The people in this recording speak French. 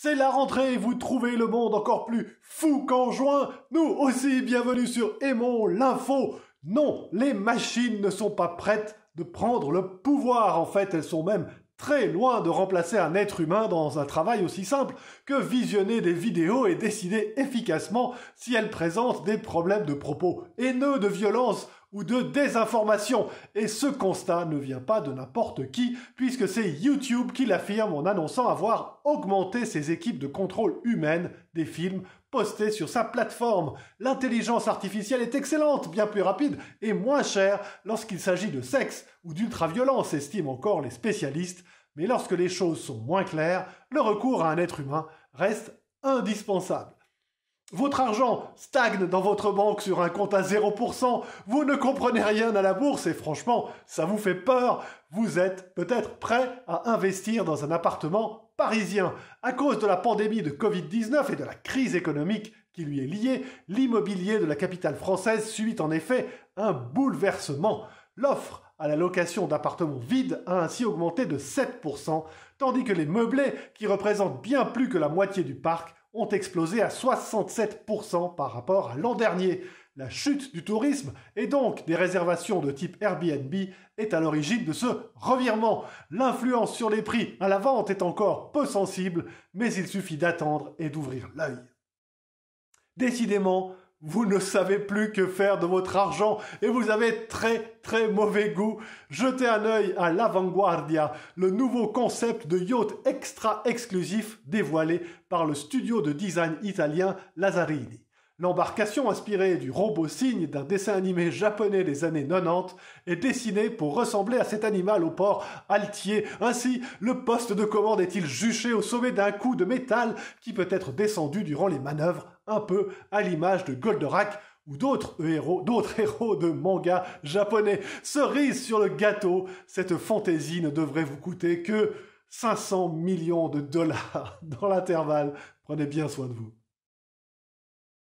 C'est la rentrée, vous trouvez le monde encore plus fou qu'en juin. Nous aussi, bienvenue sur Aimons l'info. Non, les machines ne sont pas prêtes de prendre le pouvoir. En fait, elles sont même très loin de remplacer un être humain dans un travail aussi simple que visionner des vidéos et décider efficacement si elles présentent des problèmes de propos haineux, de violence ou de désinformation. Et ce constat ne vient pas de n'importe qui, puisque c'est YouTube qui l'affirme en annonçant avoir augmenté ses équipes de contrôle humaine des films postés sur sa plateforme. L'intelligence artificielle est excellente, bien plus rapide et moins chère lorsqu'il s'agit de sexe ou d'ultraviolence, estiment encore les spécialistes. Mais lorsque les choses sont moins claires, le recours à un être humain reste indispensable. Votre argent stagne dans votre banque sur un compte à 0%, vous ne comprenez rien à la bourse et franchement, ça vous fait peur. Vous êtes peut-être prêt à investir dans un appartement parisien. À cause de la pandémie de Covid-19 et de la crise économique qui lui est liée, l'immobilier de la capitale française subit en effet un bouleversement. L'offre à la location d'appartements vides a ainsi augmenté de 7%, tandis que les meublés, qui représentent bien plus que la moitié du parc, ont explosé à 67% par rapport à l'an dernier. La chute du tourisme et donc des réservations de type Airbnb est à l'origine de ce revirement. L'influence sur les prix à la vente est encore peu sensible, mais il suffit d'attendre et d'ouvrir l'œil. Décidément, vous ne savez plus que faire de votre argent et vous avez très mauvais goût. Jetez un œil à l'Avanguardia, le nouveau concept de yacht extra exclusif dévoilé par le studio de design italien Lazzarini. L'embarcation inspirée du robot cygne d'un dessin animé japonais des années 90 est dessinée pour ressembler à cet animal au port altier. Ainsi, le poste de commande est-il juché au sommet d'un coup de métal qui peut être descendu durant les manœuvres, un peu à l'image de Goldorak ou d'autres héros de manga japonais. Cerise sur le gâteau, cette fantaisie ne devrait vous coûter que 500 millions de dollars dans l'intervalle. Prenez bien soin de vous.